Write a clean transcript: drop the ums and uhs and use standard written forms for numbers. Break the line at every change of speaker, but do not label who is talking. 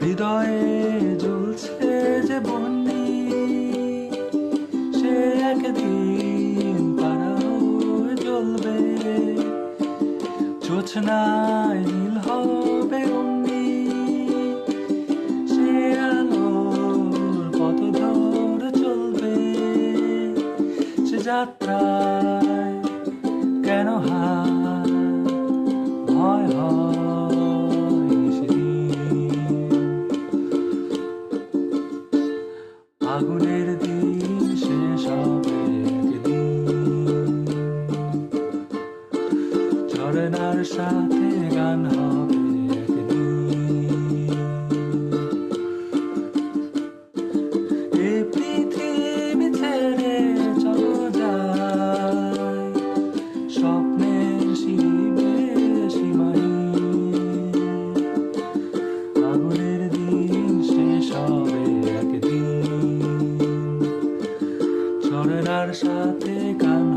হৃদয়ে জ্বলছে যে বন্যি, সে একদিন তারাও জ্বলবে। জোছনায় নীল হবে অমনি, সে আলোর পথ ধরে চলবে। সে যাত্রায় কেন ভয় হয় সেদিন। আগুনের দিন শেষ হবে একদিন, ঝরনার সাথে গান হবে একদিন। এই পৃথিবী ছেড়ে চলো যাই, স্বপ্নের শিবে সীমাহীন। আগুনের দিন শেষ হবে একদিন, ঝরনার সাথে গান